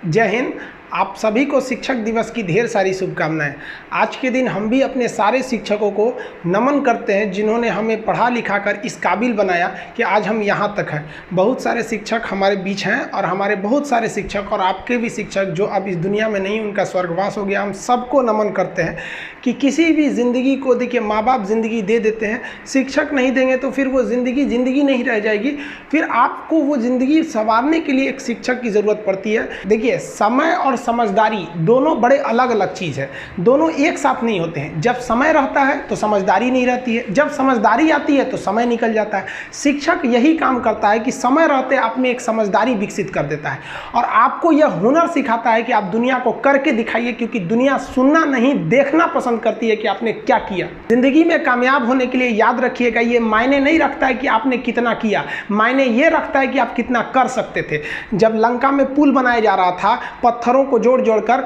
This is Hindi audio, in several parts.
जय हिंद। आप सभी को शिक्षक दिवस की ढेर सारी शुभकामनाएं। आज के दिन हम भी अपने सारे शिक्षकों को नमन करते हैं जिन्होंने हमें पढ़ा लिखा कर इस काबिल बनाया कि आज हम यहाँ तक हैं। बहुत सारे शिक्षक हमारे बीच हैं और हमारे बहुत सारे शिक्षक और आपके भी शिक्षक जो अब इस दुनिया में नहीं, उनका स्वर्गवास हो गया। हम सबको नमन करते हैं कि किसी भी ज़िंदगी को देखिए, माँ बाप ज़िंदगी दे देते हैं, शिक्षक नहीं देंगे तो फिर वो ज़िंदगी नहीं रह जाएगी। फिर आपको वो ज़िंदगी संवारने के लिए एक शिक्षक की ज़रूरत पड़ती है। देखिए, समय और समझदारी दोनों बड़े अलग अलग चीज़ है, दोनों एक साथ नहीं होते हैं। जब समय रहता है तो समझदारी नहीं रहती है, जब समझदारी आती है तो समय निकल जाता है। शिक्षक यही काम करता है कि समय रहते आप में एक समझदारी विकसित कर देता है और आपको यह हुनर सिखाता है कि आप दुनिया को करके दिखाइए, क्योंकि दुनिया सुनना नहीं देखना पसंद करती है कि आपने क्या किया। जिंदगी में कामयाब होने के लिए याद रखिएगा, ये मायने नहीं रखता है कि आपने कितना किया, मायने ये रखता है कि आप कितना कर सकते थे। जब लंका में पुल बनाया जा रहा था पत्थरों को जोड़ कर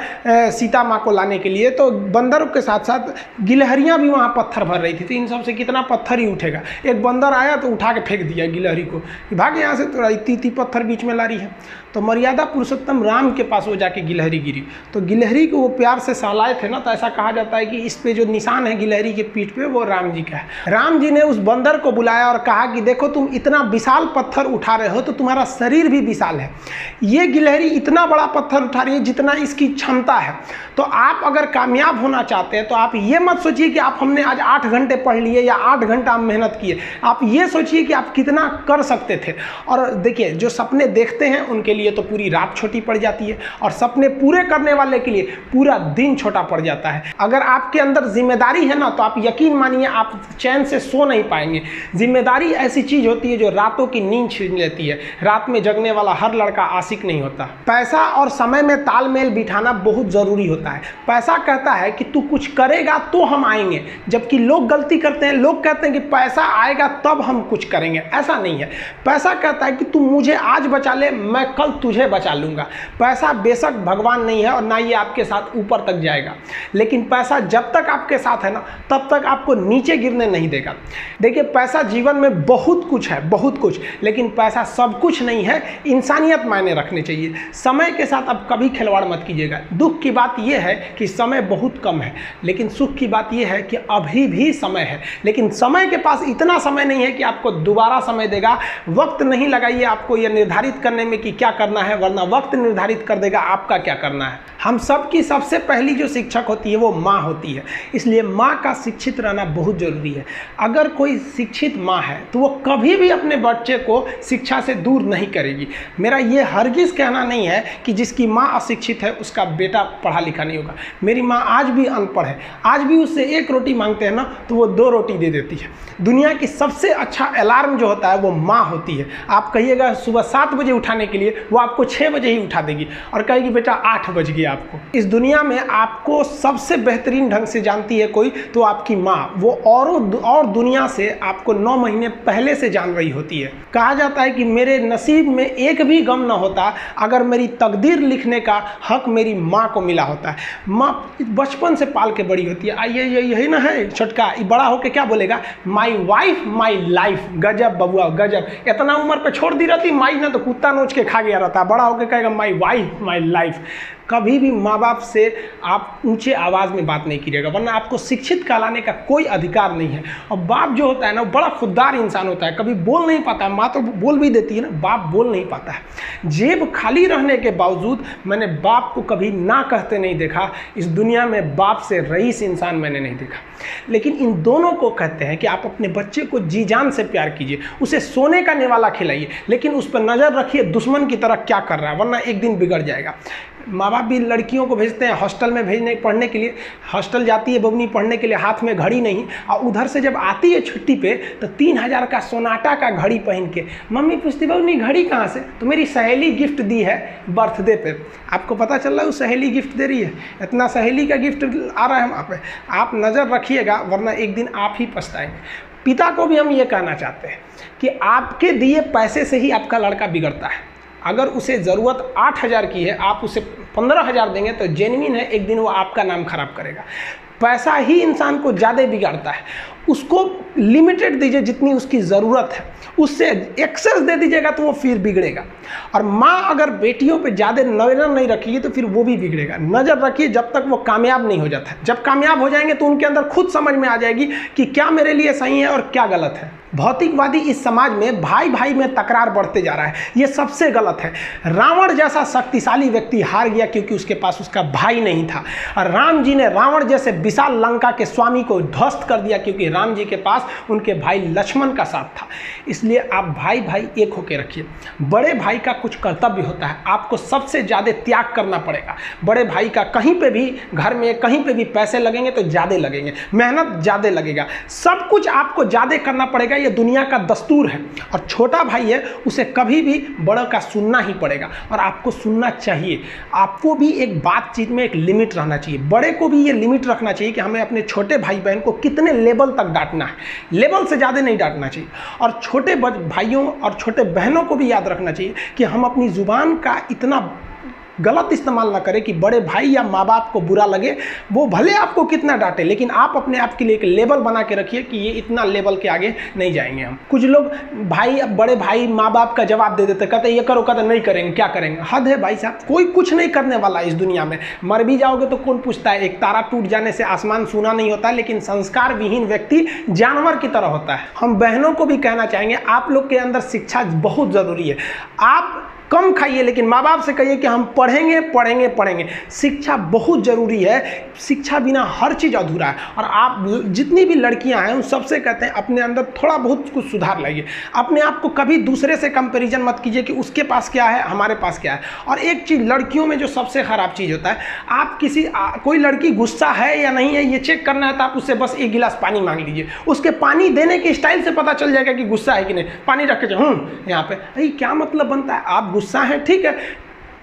सीता माँ को लाने के लिए, तो बंदरों के साथ साथ गिलहरियां भी वहां पत्थर भर रही थी। तो इन सब से कितना पत्थर ही उठेगा। एक बंदर आया तो उठा के फेंक दिया गिलहरी को कि भाग यहाँ से, तो इतनी पत्थर बीच में ला रही है। तो मर्यादा पुरुषोत्तम राम के पास वो जाके गिलहरी गिरी, तो गिलहरी को वो प्यार से सहलाए थे ना, तो ऐसा कहा जाता है कि इस पे जो निशान है गिलहरी के पीठ पे, वो राम जी का है। राम जी ने उस बंदर को बुलाया और कहा कि देखो, तुम इतना विशाल पत्थर उठा रहे हो तो तुम्हारा शरीर भी विशाल है। ये गिलहरी इतना बड़ा पत्थर उठा रही है जितना इसकी क्षमता है। तो आप अगर कामयाब होना चाहते हैं तो आप ये मत सोचिए कि आप हमने आज 8 घंटे पढ़ लिए या 8 घंटा मेहनत किए। आप ये सोचिए कि आप कितना कर सकते थे। और देखिए, जो सपने देखते हैं उनके लिए तो पूरी रात छोटी पड़ जाती है और सपने पूरे करने वाले के लिए पूरा दिन छोटा पड़ जाता है। अगर आपके अंदर जिम्मेदारी है ना, तो आप यकीन मानिए आप चैन से सो नहीं पाएंगे। जिम्मेदारी ऐसी चीज होती है जो रातों की नींद छीन लेती है। रात में जगने वाला हर लड़का आशिक नहीं होता। पैसा और समय में तालमेल बिठाना बहुत जरूरी होता है। पैसा कहता है कि तू कुछ करेगा तो हम आएंगे, जबकि लोग गलती करते हैं। लोग कहते हैं कि पैसा आएगा तब हम कुछ करेंगे। ऐसा नहीं है। पैसा कहता है कि तू मुझे आज बचा ले, मैं कल तुझे बचा लूंगा। पैसा बेशक भगवान नहीं है और ना ये आपके साथ ऊपर तक जाएगा, लेकिन पैसा जब तक आपके साथ है ना, तब तक आपको नीचे गिरने नहीं देगा। देखिए, पैसा जीवन में बहुत कुछ है, बहुत कुछ, लेकिन पैसा सब कुछ नहीं है। इंसानियत मायने रखने चाहिए। समय के साथ अब कभी खिलवाड़ मत कीजिएगा। दुख की बात यह है कि समय बहुत कम है, लेकिन सुख की बात यह है कि अभी भी समय है। लेकिन समय के पास इतना समय नहीं है कि आपको दोबारा समय देगा। वक्त नहीं लगाइए आपको यह निर्धारित करने में कि क्या करना है, वरना वक्त निर्धारित कर देगा आपका क्या करना है। हम सब की सबसे पहली जो शिक्षक होती है वो माँ होती है, इसलिए माँ का शिक्षित रहना बहुत जरूरी है। अगर कोई शिक्षित माँ है तो वो कभी भी अपने बच्चे को शिक्षा से दूर नहीं करेगी। मेरा ये हरगिज कहना नहीं है कि जिसकी माँ अशिक्षित है उसका बेटा पढ़ा लिखा नहीं होगा। मेरी माँ आज भी अनपढ़ है, आज भी उससे 1 रोटी मांगते हैं ना तो वो 2 रोटी दे देती है। दुनिया की सबसे अच्छा अलार्म जो होता है वो माँ होती है। आप कहिएगा सुबह 7 बजे उठाने के लिए, वो आपको 6 बजे ही उठा देगी और कहेगी बेटा 8 बज गया। आपको इस दुनिया में आपको सबसे बेहतरीन ढंग से जानती है कोई तो आपकी माँ। वो और दुनिया से आपको 9 महीने पहले से जान रही होती है। कहा जाता है कि मेरे नसीब में एक भी गम न होता अगर मेरी तकदीर लिखने का हक मेरी माँ को मिला होता है। माँ बचपन से पाल के बड़ी होती है। आइए यही ना है छोटका, बड़ा होके क्या बोलेगा, माई वाइफ माई लाइफ। गजब बबुआ गजब। इतना उम्र पे छोड़ दी रहती माई ने तो कुत्ता नोच के खा गया रहता। बड़ा होके कहेगा माई वाइफ माई लाइफ। कभी भी माँ बाप से आप ऊंचे आवाज़ में बात नहीं कीजिएगा, वरना आपको शिक्षित कहलाने का कोई अधिकार नहीं है। और बाप जो होता है ना, बड़ा खुददार इंसान होता है, कभी बोल नहीं पाता है। माँ तो बोल भी देती है ना, बाप बोल नहीं पाता है। जेब खाली रहने के बावजूद मैंने बाप को कभी ना कहते नहीं देखा। इस दुनिया में बाप से रईस इंसान मैंने नहीं देखा। लेकिन इन दोनों को कहते हैं कि आप अपने बच्चे को जी जान से प्यार कीजिए, उसे सोने का निवाला खिलाइए, लेकिन उस पर नज़र रखिए दुश्मन की तरह क्या कर रहा है, वरना एक दिन बिगड़ जाएगा। माँ बाप भी लड़कियों को भेजते हैं हॉस्टल में पढ़ने के लिए। हॉस्टल जाती है बबनी पढ़ने के लिए, हाथ में घड़ी नहीं, और उधर से जब आती है छुट्टी पे तो 3000 का सोनाटा का घड़ी पहन के मम्मी पूछती बबनी घड़ी कहाँ से, तो मेरी सहेली गिफ्ट दी है बर्थडे पे। आपको पता चल रहा है वो सहेली गिफ्ट दे रही है। इतना सहेली का गिफ्ट आ रहा है वहाँ पे। आप नज़र रखिएगा, वरना एक दिन आप ही पछताएंगे। पिता को भी हम ये कहना चाहते हैं कि आपके दिए पैसे से ही आपका लड़का बिगड़ता है। अगर उसे ज़रूरत 8000 की है, आप उसे 15000 देंगे तो जेन्युइन है, एक दिन वो आपका नाम खराब करेगा। पैसा ही इंसान को ज़्यादा बिगाड़ता है। उसको लिमिटेड दीजिए जितनी उसकी ज़रूरत है, उससे एक्सेस दे दीजिएगा तो वो फिर बिगड़ेगा। और माँ अगर बेटियों पे ज़्यादा नज़र नहीं रखेगी तो फिर वो भी बिगड़ेगा। नज़र रखिए जब तक वो कामयाब नहीं हो जाता। जब कामयाब हो जाएंगे तो उनके अंदर खुद समझ में आ जाएगी कि क्या मेरे लिए सही है और क्या गलत है। भौतिकवादी इस समाज में भाई भाई में तकरार बढ़ते जा रहा है, ये सबसे गलत है। रावण जैसा शक्तिशाली व्यक्ति हार गया क्योंकि उसके पास उसका भाई नहीं था, और राम जी ने रावण जैसे विशाल लंका के स्वामी को ध्वस्त कर दिया क्योंकि राम जी के पास उनके भाई लक्ष्मण का साथ था। इसलिए आप भाई भाई एक होकर रखिए। बड़े भाई का कुछ कर्तव्य होता है, आपको सबसे ज़्यादा त्याग करना पड़ेगा। बड़े भाई का कहीं पे भी घर में कहीं पे भी पैसे लगेंगे तो ज़्यादा लगेंगे, मेहनत ज़्यादा लगेगा, सब कुछ आपको ज़्यादा करना पड़ेगा। ये दुनिया का दस्तूर है। और छोटा भाई है, उसे कभी भी बड़ों का सुनना ही पड़ेगा और आपको सुनना चाहिए। आपको भी एक बातचीत में एक लिमिट रहना चाहिए। बड़े को भी ये लिमिट रखना चाहिए कि हमें अपने छोटे भाई बहन को कितने लेवल तक डांटना है, लेवल से ज़्यादा नहीं डांटना चाहिए। और छोटे भाइयों और छोटे बहनों को भी याद रखना चाहिए कि हम अपनी ज़ुबान का इतना गलत इस्तेमाल ना करें कि बड़े भाई या माँ बाप को बुरा लगे। वो भले आपको कितना डांटे, लेकिन आप अपने आप के लिए एक लेवल बना के रखिए कि ये इतना लेवल के आगे नहीं जाएंगे हम। कुछ लोग बड़े भाई माँ बाप का जवाब दे देते, कहते ये करो, कहते नहीं करेंगे, क्या करेंगे। हद है भाई साहब, कोई कुछ नहीं करने वाला इस दुनिया में। मर भी जाओगे तो कौन पूछता है। एक तारा टूट जाने से आसमान सूना नहीं होता, लेकिन संस्कार विहीन व्यक्ति जानवर की तरह होता है। हम बहनों को भी कहना चाहेंगे, आप लोग के अंदर शिक्षा बहुत ज़रूरी है। आप कम खाइए लेकिन माँ बाप से कहिए कि हम पढ़ेंगे पढ़ेंगे पढ़ेंगे। शिक्षा बहुत ज़रूरी है, शिक्षा बिना हर चीज़ अधूरा है। और आप जितनी भी लड़कियां हैं उन सबसे कहते हैं अपने अंदर थोड़ा बहुत कुछ सुधार लाइए। अपने आप को कभी दूसरे से कंपैरिजन मत कीजिए कि उसके पास क्या है हमारे पास क्या है। और एक चीज़ लड़कियों में जो सबसे ख़राब चीज़ होता है, आप कोई लड़की गुस्सा है या नहीं है ये चेक करना है तो आप उससे बस एक गिलास पानी मांग लीजिए। उसके पानी देने के स्टाइल से पता चल जाएगा कि गुस्सा है कि नहीं। पानी रख के यहाँ पे, अरे क्या मतलब बनता है। आप गुस्सा है, ठीक है,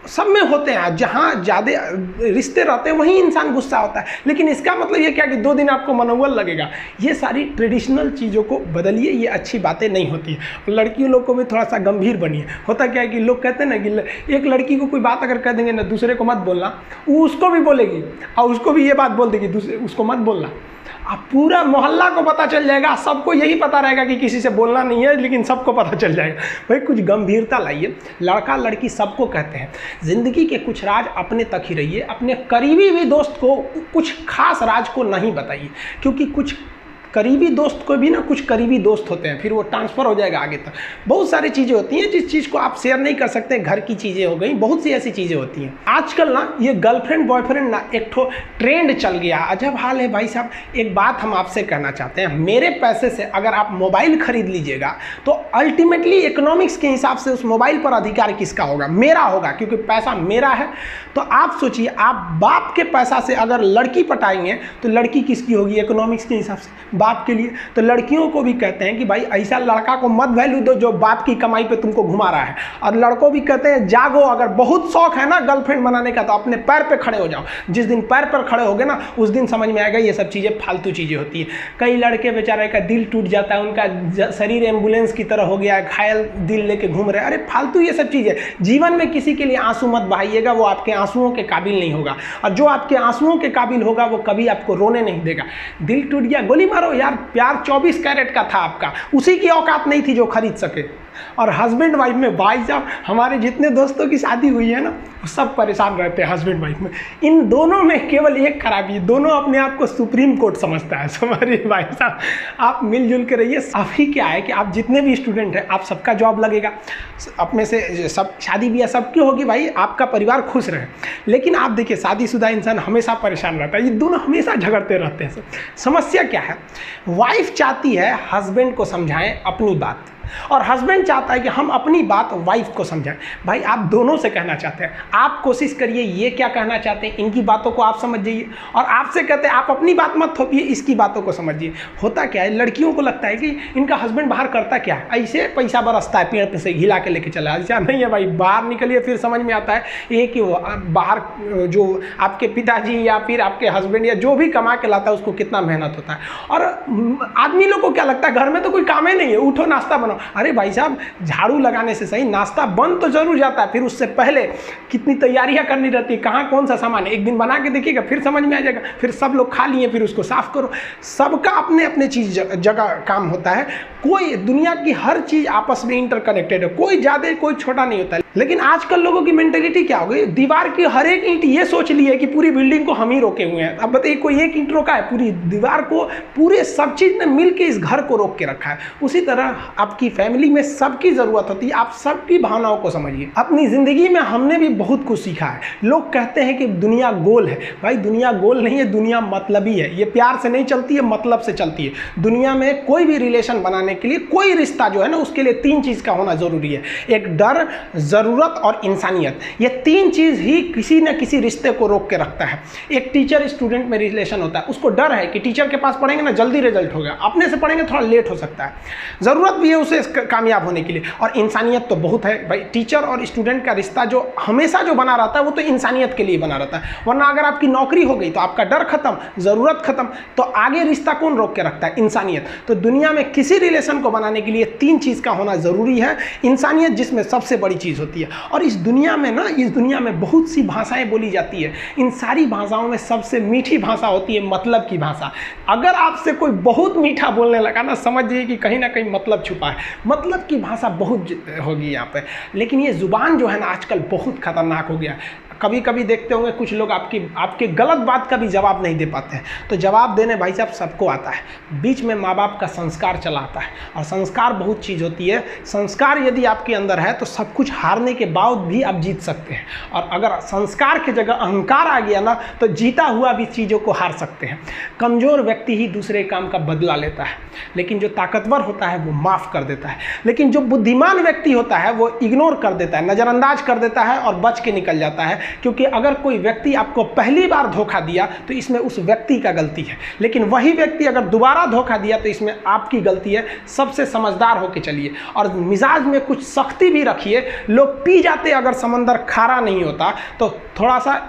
सब में होते हैं। जहाँ ज़्यादा रिश्ते रहते हैं वहीं इंसान गुस्सा होता है, लेकिन इसका मतलब ये क्या कि 2 दिन आपको मनोबल लगेगा। ये सारी ट्रेडिशनल चीज़ों को बदलिए, ये अच्छी बातें नहीं होती है। लड़कियों लोग को भी थोड़ा सा गंभीर बनिए। होता क्या है कि लोग कहते हैं ना कि एक लड़की को कोई बात अगर कह देंगे ना दूसरे को मत बोलना, वो उसको भी बोलेगी और उसको भी ये बात बोल देगी दूसरे उसको मत बोलना। अब पूरा मोहल्ला को पता चल जाएगा, सबको यही पता रहेगा कि किसी से बोलना नहीं है, लेकिन सबको पता चल जाएगा। भाई कुछ गंभीरता लाइए। लड़का लड़की सबको कहते हैं, ज़िंदगी के कुछ राज अपने तक ही रहिए। अपने करीबी भी दोस्त को कुछ खास राज को नहीं बताइए, क्योंकि कुछ करीबी दोस्त को भी ना कुछ करीबी दोस्त होते हैं, फिर वो ट्रांसफ़र हो जाएगा आगे तक। बहुत सारी चीज़ें होती हैं जिस चीज़ को आप शेयर नहीं कर सकते। घर की चीज़ें हो गई, बहुत सी ऐसी चीज़ें होती हैं। आजकल ना ये गर्लफ्रेंड बॉयफ्रेंड ना एक ठो ट्रेंड चल गया, अजब हाल है भाई साहब। एक बात हम आपसे कहना चाहते हैं, मेरे पैसे से अगर आप मोबाइल खरीद लीजिएगा तो अल्टीमेटली इकोनॉमिक्स के हिसाब से उस मोबाइल पर अधिकार किसका होगा? मेरा होगा, क्योंकि पैसा मेरा है। तो आप सोचिए, आप बाप के पैसा से अगर लड़की पटाएंगे तो लड़की किसकी होगी इकोनॉमिक्स के हिसाब से? बाप के लिए। तो लड़कियों को भी कहते हैं कि भाई ऐसा लड़का को मत वैल्यू दो जो बाप की कमाई पे तुमको घुमा रहा है। और लड़कों भी कहते हैं जागो, अगर बहुत शौक है ना गर्लफ्रेंड बनाने का तो अपने पैर पे खड़े हो जाओ। जिस दिन पैर पर खड़े होगे ना उस दिन समझ में आएगा ये सब चीज़ें फालतू चीज़ें होती है। कई लड़के बेचारे का दिल टूट जाता है, उनका शरीर एम्बुलेंस की तरह हो गया है, घायल दिल लेके घूम रहे हैं। अरे फालतू ये सब चीज़ें। जीवन में किसी के लिए आंसू मत बहाइएगा, वो आपके आंसुओं के काबिल नहीं होगा। और जो आपके आंसुओं के काबिल होगा वो कभी आपको रोने नहीं देगा। दिल टूट गया, गोली मारो यार, प्यार 24 कैरेट का था आपका, उसी की औकात नहीं थी जो खरीद सके। और हस्बैंड वाइफ में भाई साहब, हमारे जितने दोस्तों की शादी हुई है ना सब परेशान रहते हैं हस्बैंड वाइफ में। इन दोनों में केवल एक खराबी, दोनों अपने आप को सुप्रीम कोर्ट समझता है। हमारे भाई साहब आप मिलजुल के रहिए। अभी क्या है कि आप जितने भी स्टूडेंट हैं आप सबका जॉब लगेगा, अपने से सब शादी ब्याह सबकी होगी, भाई आपका परिवार खुश रहे। लेकिन आप देखिए शादीशुदा इंसान हमेशा परेशान रहता है, ये दोनों हमेशा झगड़ते रहते हैं। समस्या क्या है? वाइफ चाहती है हस्बैंड को समझाएं अपनी बात, और हस्बैंड चाहता है कि हम अपनी बात वाइफ को समझाएं। भाई आप दोनों से कहना चाहते हैं, आप कोशिश करिए ये क्या कहना चाहते हैं इनकी बातों को आप समझ जाइए, और आपसे कहते हैं आप अपनी बात मत थोपिए, इसकी बातों को समझिए। होता क्या है, लड़कियों को लगता है कि इनका हस्बैंड बाहर करता क्या है, ऐसे पैसा बरसता है पेड़ पे से हिला के लेके चला। ऐसा नहीं है भाई, बाहर निकलिए फिर समझ में आता है ये कि बाहर जो आपके पिताजी या फिर आपके हस्बैंड या जो भी कमा के लाता है उसको कितना मेहनत होता है। और आदमी लोग को क्या लगता है घर में तो कोई काम ही नहीं है, उठो नाश्ता बनाओ। अरे भाई साहब, झाड़ू लगाने से सही नाश्ता बन तो जरूर जाता है, फिर उससे पहले कितनी तैयारियां करनी रहती है, कहाँ कौन सा सामान है, एक दिन बना के देखिएगा फिर समझ में आ जाएगा, फिर सब लोग खा लिए फिर उसको साफ करो। सबका अपने अपने चीज़ जगह काम होता है। कोई दुनिया की हर चीज़ आपस में इंटरकनेक्टेड है, कोई ज़्यादा कोई छोटा नहीं होता है। लेकिन आजकल लोगों की मेंटेलिटी क्या हो गई, दीवार की हर एक ईंट ये सोच ली है कि पूरी बिल्डिंग को हम ही रोके हुए हैं। अब बताइए कोई एक ईंट रोका है, पूरी दीवार को, पूरे सब चीज़ ने मिल के इस घर को रोक के रखा है। उसी तरह आपकी फैमिली में सबकी ज़रूरत होती है, आप सबकी भावनाओं को समझिए। अपनी ज़िंदगी में हमने भी बहुत कुछ सीखा है। लोग कहते हैं कि दुनिया गोल है, भाई दुनिया गोल नहीं है, दुनिया मतलबी है। ये प्यार से नहीं चलती है, मतलब से चलती है। दुनिया में कोई भी रिलेशन बनाने के लिए, कोई रिश्ता जो है ना, उसके लिए 3 चीज़ का होना ज़रूरी है। एक डर, ज़रूरत और इंसानियत। ये 3 चीज़ ही किसी न किसी रिश्ते को रोक के रखता है। एक टीचर स्टूडेंट में रिलेशन होता है, उसको डर है कि टीचर के पास पढ़ेंगे ना जल्दी रिजल्ट होगा, अपने से पढ़ेंगे थोड़ा लेट हो सकता है। ज़रूरत भी है उसे कामयाब होने के लिए, और इंसानियत तो बहुत है भाई। टीचर और स्टूडेंट का रिश्ता जो हमेशा जो बना रहता है वो तो इंसानियत के लिए बना रहता है। वरना अगर आपकी नौकरी हो गई तो आपका डर खत्म, ज़रूरत खत्म, तो आगे रिश्ता कौन रोक के रखता है? इंसानियत। तो दुनिया में किसी रिलेशन को बनाने के लिए 3 चीज़ का होना ज़रूरी है। इंसानियत जिसमें सबसे बड़ी चीज़ होती है। और इस दुनिया में ना, इस दुनिया में बहुत सी भाषाएं बोली जाती है। इन सारी भाषाओं में सबसे मीठी भाषा होती है मतलब की भाषा। अगर आपसे कोई बहुत मीठा बोलने लगा ना, समझिए कि कहीं ना कहीं मतलब छुपा है। मतलब की भाषा बहुत होगी यहाँ पे। लेकिन ये ज़ुबान जो है ना आजकल बहुत खतरनाक हो गया। कभी कभी देखते होंगे कुछ लोग आपके गलत बात का भी जवाब नहीं दे पाते हैं। तो जवाब देने भाई साहब सबको आता है, बीच में माँ बाप का संस्कार चला आता है। और संस्कार बहुत चीज़ होती है। संस्कार यदि आपके अंदर है तो सब कुछ हारने के बाद भी आप जीत सकते हैं। और अगर संस्कार की जगह अहंकार आ गया ना, तो जीता हुआ भी चीज़ों को हार सकते हैं। कमज़ोर व्यक्ति ही दूसरे काम का बदला लेता है, लेकिन जो ताकतवर होता है वो माफ़ कर देता है। लेकिन जो बुद्धिमान व्यक्ति होता है वो इग्नोर कर देता है, नज़रअंदाज कर देता है और बच के निकल जाता है। क्योंकि अगर कोई व्यक्ति आपको पहली बार धोखा दिया तो इसमें उस व्यक्ति का गलती है, लेकिन वही व्यक्ति अगर दोबारा धोखा दिया तो इसमें आपकी गलती है। सबसे समझदार होके चलिए और मिजाज में कुछ सख्ती भी रखिए। लोग पी जाते अगर समंदर खारा नहीं होता, तो थोड़ा सा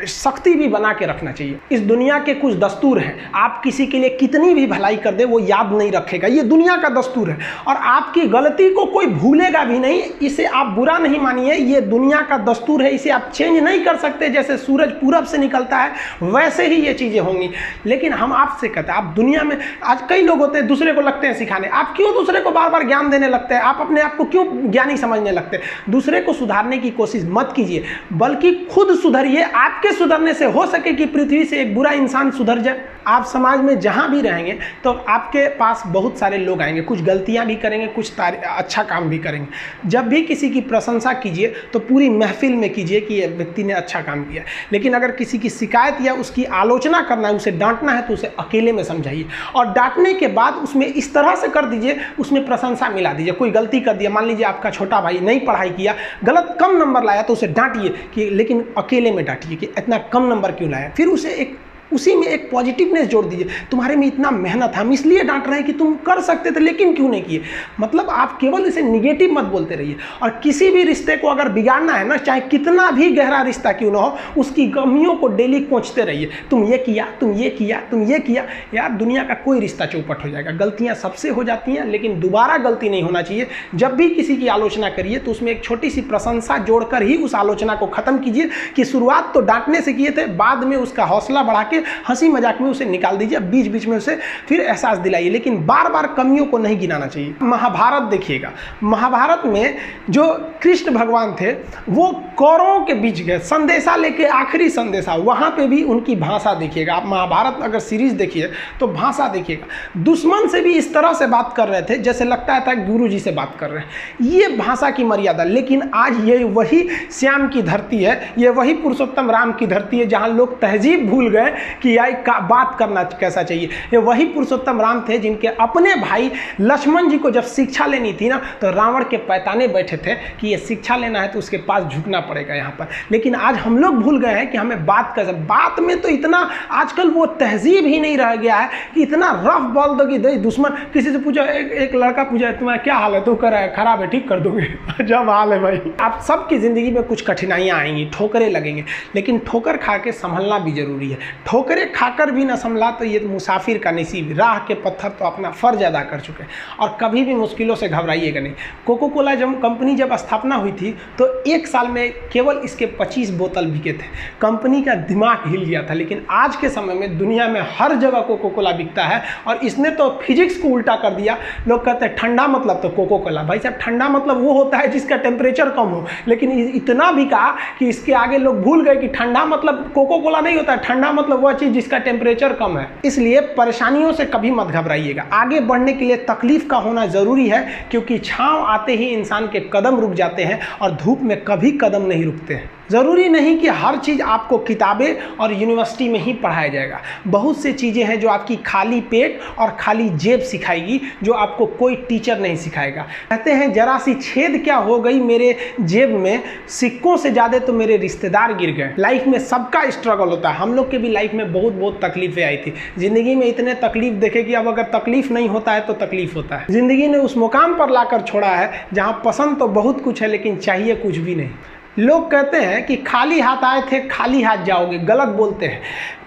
सख्ती भी बना के रखना चाहिए। इस दुनिया के कुछ दस्तूर हैं, आप किसी के लिए कितनी भी भलाई कर दे वो याद नहीं रखेगा, ये दुनिया का दस्तूर है। और आपकी गलती को कोई भूलेगा भी नहीं, इसे आप बुरा नहीं मानिए, ये दुनिया का दस्तूर है, इसे आप चेंज नहीं कर सकते। जैसे सूरज पूरब से निकलता है वैसे ही ये चीज़ें होंगी। लेकिन हम आपसे कहते हैं, आप दुनिया में आज कई लोग होते हैं दूसरे को लगते हैं सिखाने, आप क्यों दूसरे को बार बार ज्ञान देने लगते हैं? आप अपने आप को क्यों ज्ञानी समझने लगते हैं? दूसरे को सुधारने की कोशिश मत कीजिए, बल्कि खुद सुधरिए। आपके सुधरने से हो सके कि पृथ्वी से एक बुरा इंसान सुधर जाए। आप समाज में जहां भी रहेंगे तो आपके पास बहुत सारे लोग आएंगे, कुछ गलतियां भी करेंगे, कुछ अच्छा काम भी करेंगे। जब भी किसी की प्रशंसा कीजिए तो पूरी महफिल में कीजिए कि ये व्यक्ति ने अच्छा काम किया। लेकिन अगर किसी की शिकायत या उसकी आलोचना करना है, उसे डांटना है, तो उसे अकेले में समझाइए। और डांटने के बाद उसमें इस तरह से कर दीजिए, उसमें प्रशंसा मिला दीजिए। कोई गलती कर दिया, मान लीजिए आपका छोटा भाई नहीं पढ़ाई किया, गलत कम नंबर लाया, तो उसे डांटिए कि, लेकिन अकेले में डांटिए कि इतना कम नंबर क्यों लाया। फिर उसे उसी में एक पॉजिटिवनेस जोड़ दीजिए, तुम्हारे में इतना मेहनत है, हम इसलिए डांट रहे हैं कि तुम कर सकते थे लेकिन क्यों नहीं किए। मतलब आप केवल इसे निगेटिव मत बोलते रहिए। और किसी भी रिश्ते को अगर बिगाड़ना है ना, चाहे कितना भी गहरा रिश्ता क्यों ना हो, उसकी कमियों को डेली कोंचते रहिए। तुम ये किया, तुम ये किया, तुम ये किया। यार दुनिया का कोई रिश्ता चौपट हो जाएगा। गलतियाँ सबसे हो जाती हैं, लेकिन दोबारा गलती नहीं होना चाहिए। जब भी किसी की आलोचना करिए तो उसमें एक छोटी सी प्रशंसा जोड़कर ही उस आलोचना को खत्म कीजिए कि शुरुआत तो डांटने से किए थे, बाद में उसका हौसला बढ़ा के हंसी मजाक में उसे निकाल दीजिए। बीच बीच में उसे फिर एहसास दिलाइए, लेकिन बार बार कमियों को नहीं गिनाना चाहिए। महाभारत देखिएगा, महाभारत में जो कृष्ण भगवान थे वो कौरवों के बीच गए संदेशा लेके, आखिरी संदेशा। वहां पे भी उनकी भाषा देखिएगा। आप महाभारत अगर सीरीज देखिए तो भाषा देखिएगा। दुश्मन से भी इस तरह से बात कर रहे थे जैसे लगता था गुरु जी से बात कर रहे हैं। ये भाषा की मर्यादा। लेकिन आज ये वही श्याम की धरती है, ये वही पुरुषोत्तम राम की धरती है जहां लोग तहजीब भूल गए कि बात करना कैसा चाहिए। ये वही पुरुषोत्तम राम थे जिनके अपने भाई लक्ष्मण जी को जब शिक्षा लेनी थी ना, तो रावण के पैताने बैठे थे कि ये शिक्षा लेना है तो उसके पास झुकना पड़ेगा यहाँ पर। लेकिन आज हम लोग भूल गए हैं कि हमें बात में तो इतना आजकल वो तहजीब ही नहीं रह गया है कि इतना रफ बोल दो कि दुश्मन। किसी से पूछा, एक लड़का पूछा तुम्हारा क्या हाल है, तो कह रहा है खराब है, ठीक कर दोगे। जब हाल है भाई। आप सबकी जिंदगी में कुछ कठिनाइयाँ आएंगी, ठोकरें लगेंगे, लेकिन ठोकर खा के संभलना भी जरूरी है। ठोकरें खाकर भी न संभला तो ये मुसाफिर का नसीब, राह के पत्थर तो अपना फर्ज अदा कर चुके हैं और कभी भी मुश्किलों से घबराइएगा नहीं। कोको कोला कंपनी जब स्थापना हुई थी तो एक साल में केवल इसके 25 बोतल बिके थे। कंपनी का दिमाग हिल गया था, लेकिन आज के समय में दुनिया में हर जगह कोको कोला बिकता है और इसने तो फिजिक्स को उल्टा कर दिया। लोग कहते हैं ठंडा मतलब तो कोको कोला, भाई साहब ठंडा मतलब वो होता है जिसका टेम्परेचर कम हो, लेकिन इतना बिका कि इसके आगे लोग भूल गए कि ठंडा मतलब कोको कोला नहीं होता है, ठंडा मतलब वह चीज़ जिसका टेम्परेचर कम है। इसलिए परेशानियों से कभी मत घबराइएगा। आगे बढ़ने के लिए तकलीफ का होना ज़रूरी है, क्योंकि छांव आते ही इंसान के कदम रुक जाते हैं और धूप में कभी कदम नहीं रुकते हैं। ज़रूरी नहीं कि हर चीज़ आपको किताबें और यूनिवर्सिटी में ही पढ़ाया जाएगा। बहुत सी चीज़ें हैं जो आपकी खाली पेट और खाली जेब सिखाएगी, जो आपको कोई टीचर नहीं सिखाएगा। कहते हैं जरा सी छेद क्या हो गई मेरे जेब में, सिक्कों से ज़्यादा तो मेरे रिश्तेदार गिर गए। लाइफ में सबका स्ट्रगल होता है। हम लोग के भी लाइफ में बहुत तकलीफें आई थी। ज़िंदगी में इतने तकलीफ देखे कि अब अगर तकलीफ नहीं होता है तो तकलीफ होता है। ज़िंदगी ने उस मुकाम पर लाकर छोड़ा है जहाँ पसंद तो बहुत कुछ है लेकिन चाहिए कुछ भी नहीं। लोग कहते हैं कि खाली हाथ आए थे खाली हाथ जाओगे, गलत बोलते हैं।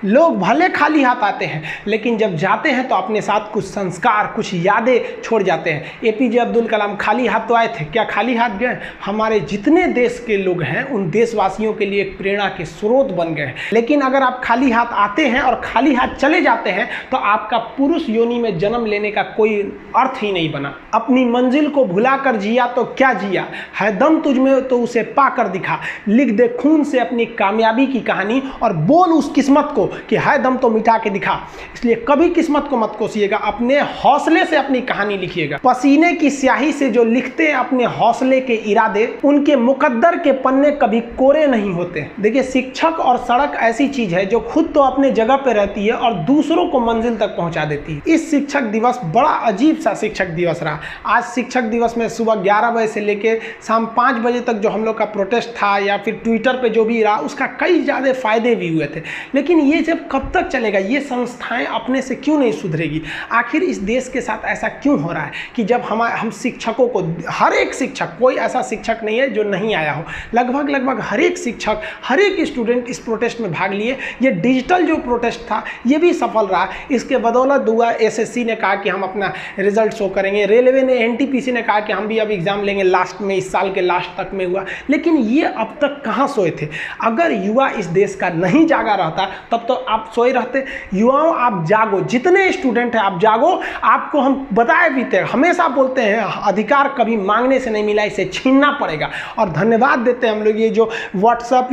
लोग भले खाली हाथ आते हैं लेकिन जब जाते हैं तो अपने साथ कुछ संस्कार, कुछ यादें छोड़ जाते हैं। एपीजे अब्दुल कलाम खाली हाथ तो आए थे, क्या खाली हाथ गए? हमारे जितने देश के लोग हैं उन देशवासियों के लिए एक प्रेरणा के स्रोत बन गए हैं। लेकिन अगर आप खाली हाथ आते हैं और खाली हाथ चले जाते हैं तो आपका पुरुष योनि में जन्म लेने का कोई अर्थ ही नहीं बना। अपनी मंजिल को भुलाकर जिया तो क्या जिया, है दम तुझ में तो उसे पाकर दिखा। लिख दे खून से अपनी कामयाबी की कहानी और बोल उस किस्मत को कि है दम तो मिटा के दिखा। इसलिए कभी किस्मत को मत कोसिएगा, अपने हौसले से अपनी कहानी लिखिएगा। पसीने की स्याही से जो लिखते हैं अपने हौसले के इरादे, उनके मुकद्दर के पन्ने कभी कोरे नहीं होते। देखिए, शिक्षक और सड़क ऐसी चीज है जो खुद तो अपने जगह पे रहती है और दूसरों को मंजिल तक पहुंचा देती है। इस शिक्षक दिवस बड़ा अजीब सा शिक्षक दिवस रहा। आज शिक्षक दिवस में सुबह 11 बजे से लेकर शाम 5 बजे तक जो हम लोग का प्रोटेस्ट था या फिर ट्विटर पे जो भी रहा, उसका कई ज़्यादा फायदे भी हुए थे। लेकिन ये जब कब तक चलेगा? ये संस्थाएं अपने से क्यों नहीं सुधरेगी? आखिर इस देश के साथ ऐसा क्यों हो रहा है कि जब हम शिक्षकों को, हर एक शिक्षक, कोई ऐसा शिक्षक नहीं है जो नहीं आया हो, लगभग हर एक शिक्षक, हर एक स्टूडेंट इस प्रोटेस्ट में भाग लिए। ये डिजिटल जो प्रोटेस्ट था ये भी सफल रहा। इसके बदौलत हुआ, एसएससी ने कहा कि हम अपना रिजल्ट शो करेंगे, रेलवे ने, एनटीपीसी ने कहा कि हम भी अब एग्जाम लेंगे लास्ट में, इस साल के लास्ट तक में हुआ। लेकिन ये अब तक कहाँ सोए थे? अगर युवा इस देश का नहीं जागा रहता तब तो आप सोए रहते। युवाओं, आप जागो, जितने स्टूडेंट हैं आप जागो। आपको हम बताए भी थे, हमेशा बोलते हैं अधिकार कभी मांगने से नहीं मिला, इसे छीनना पड़ेगा। और धन्यवाद देते हैं हम लोग ये जो व्हाट्सएप,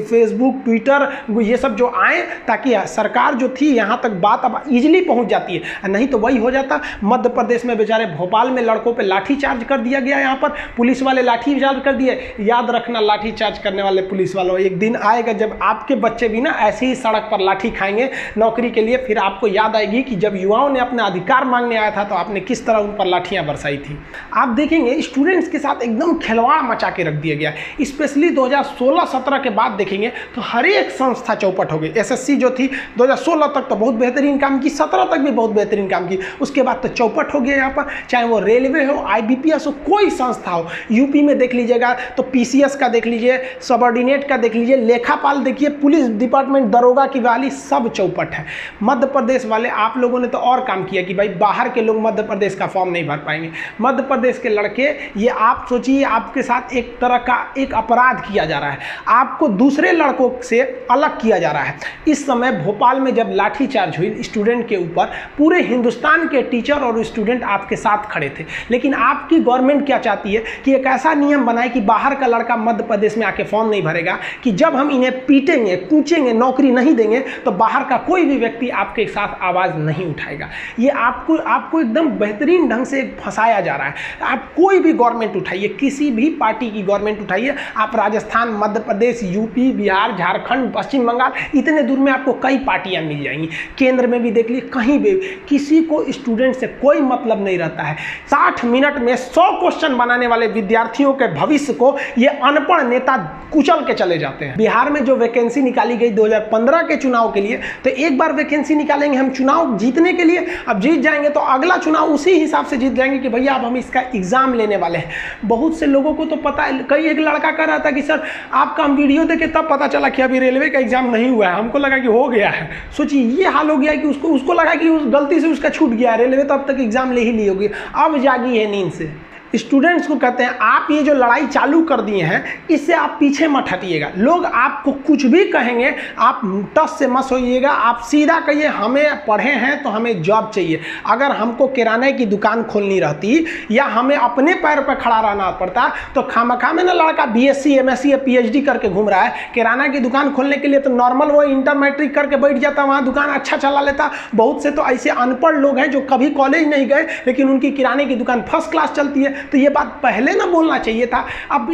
फेसबुक, ट्विटर, ये सब जो आए, ताकि सरकार जो थी यहाँ तक बात अब इजीली पहुँच जाती है। नहीं तो वही हो जाता, मध्य प्रदेश में बेचारे भोपाल में लड़कों पर लाठी चार्ज कर दिया गया, यहाँ पर पुलिस वाले लाठी चार्ज कर दिए। याद रखना, लाठी चार्ज करने वाले पुलिस वालों, एक दिन आएगा जब आपके बच्चे भी ना ऐसे ही सड़क पर लाठी खाएंगे नौकरी के लिए, फिर आपको याद आएगी कि जब युवाओं ने अपना अधिकार मांगने आया था तो आपने किस तरह उन पर लाठियां बरसाई थी। आप देखेंगे स्टूडेंट्स के साथ एकदम खिलवाड़ मचा के रख दिया गया। स्पेशली 2016-17 के बाद देखेंगे तो हर एक संस्था चौपट हो गई। एसएससी जो थी 2016 तक तो बहुत बेहतरीन काम की, 17 तक भी बहुत बेहतरीन काम की, उसके बाद तो चौपट हो गया यहाँ पर। चाहे वो रेलवे हो, IBPS हो, कोई संस्था हो। यूपी में देख लीजिएगा तो PCS का देख लीजिए, सबऑर्डिनेट का देख लीजिए, लेखापाल देखिए, पुलिस डिपार्टमेंट, दरोगा की वाली, सब चौपट है। मध्य प्रदेश वाले आप लोगों ने तो और काम किया कि भाई बाहर के लोग मध्य प्रदेश का फॉर्म नहीं भर पाएंगे। मध्य प्रदेश के लड़के, ये आप सोचिए आपके साथ एक तरह का एक अपराध किया जा रहा है, आपको दूसरे लड़कों से अलग किया जा रहा है। इस समय भोपाल में जब लाठीचार्ज हुई स्टूडेंट के ऊपर, पूरे हिंदुस्तान के टीचर और स्टूडेंट आपके साथ खड़े थे। लेकिन आपकी गवर्नमेंट क्या चाहती है कि एक ऐसा नियम बनाए कि बाहर का लड़का मध्य प्रदेश में आके फॉर्म नहीं भरेगा, कि जब हम इन्हें पीटेंगे, कूचेंगे, नौकरी नहीं देंगे तो बाहर का कोई भी व्यक्ति आपके साथ आवाज़ नहीं उठाएगा। ये आपको एकदम बेहतरीन ढंग से फंसाया जा रहा है। आप कोई भी गवर्नमेंट उठाइए, किसी भी पार्टी की गवर्नमेंट उठाइए, आप राजस्थान, मध्य प्रदेश, यूपी, बिहार, झारखंड, पश्चिम बंगाल, इतने दूर में आपको कई पार्टियां मिल जाएंगी। केंद्र में भी देख लीजिए, कहीं भी किसी को स्टूडेंट से कोई मतलब नहीं रहता है। 60 मिनट में 100 क्वेश्चन बनाने वाले विद्यार्थियों के भविष्य को ये अनपढ़ अनपढ़ नेता कुचल के चले जाते हैं। बिहार में जो वैकेंसी निकाली गई 2015 के चुनाव के लिए, तो एक बार वैकेंसी निकालेंगे हम चुनाव जीतने के लिए, अब जीत जाएंगे तो अगला चुनाव उसी हिसाब से जीत जाएंगे कि भैया अब हम इसका एग्जाम लेने वाले हैं। बहुत से लोगों को तो पता है, कई एक लड़का कह रहा था कि सर आपका हम वीडियो देखे तब पता चला कि अभी रेलवे का एग्जाम नहीं हुआ है, हमको लगा कि हो गया है। सोचिए ये हाल हो गया कि उसको लगा कि गलती से उसका छूट गया, रेलवे तो अब तक एग्जाम ले ही ली होगी, अब जागी है नींद से। स्टूडेंट्स को कहते हैं आप ये जो लड़ाई चालू कर दिए हैं इससे आप पीछे मत हटिएगा। लोग आपको कुछ भी कहेंगे आप टस से मत होइएगा, आप सीधा कहिए हमें पढ़े हैं तो हमें जॉब चाहिए। अगर हमको किराने की दुकान खोलनी रहती या हमें अपने पैर पर खड़ा रहना पड़ता तो खामखा में ना लड़का BSc MSc या PhD करके घूम रहा है। किराना की दुकान खोलने के लिए तो नॉर्मल वो इंटर मैट्रिक करके बैठ जाता, वहाँ दुकान अच्छा चला लेता। बहुत से तो ऐसे अनपढ़ लोग हैं जो कभी कॉलेज नहीं गए लेकिन उनकी किराने की दुकान फर्स्ट क्लास चलती है। तो ये बात पहले ना बोलना चाहिए था। अब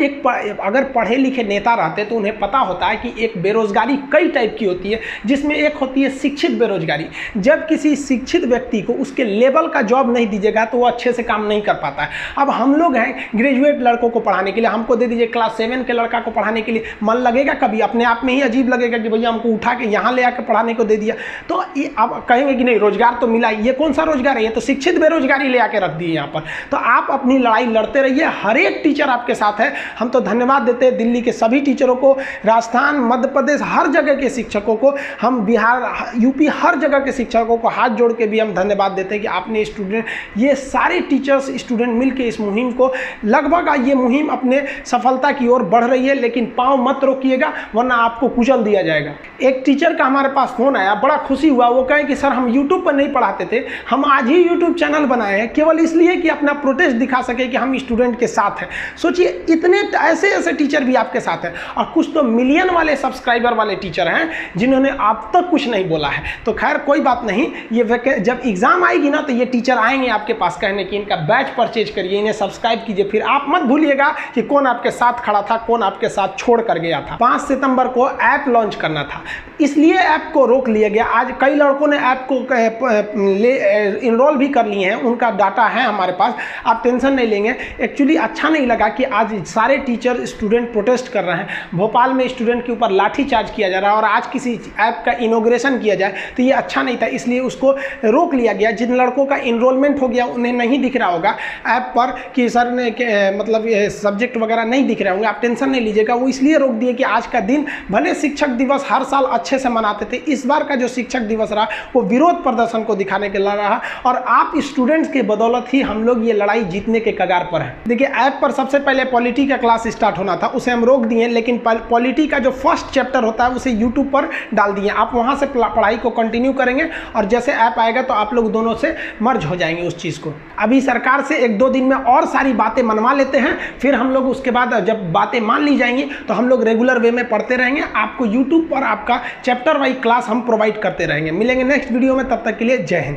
अगर पढ़े लिखे नेता रहते तो उन्हें पता होता है कि एक बेरोजगारी कई टाइप की होती है, जिसमें एक होती है शिक्षित बेरोजगारी। जब किसी शिक्षित व्यक्ति को उसके लेवल का जॉब नहीं दीजिएगा तो वो अच्छे से काम नहीं कर पाता है। अब हम लोग हैं ग्रेजुएट लड़कों को पढ़ाने के लिए, हमको दे दीजिए क्लास 7 के लड़का को पढ़ाने के लिए, मन लगेगा कभी? अपने आप में ही अजीब लगेगा कि भैया हमको उठा के यहाँ ले आकर पढ़ाने को दे दिया। तो ये अब कहेंगे कि नहीं रोजगार तो मिला, ये कौन सा रोजगार है, ये तो शिक्षित बेरोजगारी ले आके रख दी यहाँ पर। तो आप अपनी लड़ाई लड़ते रहिए, हर एक टीचर आपके साथ है। हम तो धन्यवाद देते हैं दिल्ली के सभी टीचरों को, राजस्थान मध्य प्रदेश हर जगह के शिक्षकों को, हम बिहार UP हर जगह के शिक्षकों को हाथ जोड़ के भी हम धन्यवाद देते हैं कि आपने स्टूडेंट, ये सारे टीचर्स स्टूडेंट मिलकर इस मुहिम को, लगभग ये मुहिम अपने सफलता की ओर बढ़ रही है। लेकिन पाँव मत रोकिएगा वरना आपको कुचल दिया जाएगा। एक टीचर का हमारे पास फोन आया, बड़ा खुशी हुआ। वो कहे कि सर हम यूट्यूब पर नहीं पढ़ाते थे, हम आज ही यूट्यूब चैनल बनाए हैं केवल इसलिए कि अपना प्रोटेस्ट दिखा सके कि हम स्टूडेंट के साथ हैं। सोचिए इतने ऐसे टीचर भी आपके साथ हैं, और कुछ तो मिलियन वाले सब्सक्राइबर वाले टीचर हैं जिन्होंने आप तक कुछ नहीं बोला है। तो खैर कोई बात नहीं, ये जब एग्जाम आएगी ना तो ये टीचर आएंगे आपके पास कहने कि इनका बैच परचेज करिए, इन्हें सब्सक्राइब कीजिए। फिर आप मत भूलिएगा कि कौन आपके साथ खड़ा था, कौन आपके साथ छोड़ कर गया था। 5 सितंबर को ऐप लॉन्च करना था, इसलिए ऐप को रोक लिया गया। आज कई लड़कों ने ऐप को इनरोल भी कर लिए हैं, उनका डाटा है हमारे पास, आप टेंशन नहीं लेंगे। एक्चुअली अच्छा नहीं लगा कि आज सारे टीचर स्टूडेंट प्रोटेस्ट कर रहे हैं, भोपाल में स्टूडेंट के ऊपर लाठीचार्ज किया जा रहा है और आज किसी ऐप का इनॉग्रेशन किया जाए तो ये अच्छा नहीं था, इसलिए उसको रोक लिया गया। जिन लड़कों का इनरोलमेंट हो गया उन्हें नहीं दिख रहा होगा ऐप पर कि सर ने मतलब ये सब्जेक्ट वगैरह नहीं दिख रहे होंगे, आप टेंशन नहीं लीजिएगा। वो इसलिए रोक दिए कि आज का दिन, भले शिक्षक दिवस हर साल अच्छे से मनाते थे, इस बार का जो शिक्षक दिवस रहा वो विरोध प्रदर्शन को दिखाने के लिए रहा, और आप स्टूडेंट्स के बदौलत ही हम लोग ये लड़ाई जीतने के कगार पर हैं। देखिए ऐप पर सबसे पहले पॉलिटी का क्लास स्टार्ट होना था, उसे हम रोक दिए, लेकिन पॉलिटी का जो फर्स्ट चैप्टर होता है उसे यूट्यूब पर डाल दिए। आप वहां से पढ़ाई को कंटिन्यू करेंगे और जैसे ऐप आएगा तो आप लोग दोनों से मर्ज हो जाएंगे उस चीज़ को। अभी सरकार से 1-2 दिन में और सारी बातें मनवा लेते हैं, फिर हम लोग उसके बाद जब बातें मान ली जाएंगी तो हम लोग रेगुलर वे में पढ़ते रहेंगे। आपको यूट्यूब पर आपका चैप्टर वाइज क्लास हम प्रोवाइड करते रहेंगे। मिलेंगे नेक्स्ट वीडियो में, तब तक के लिए जय हिंद।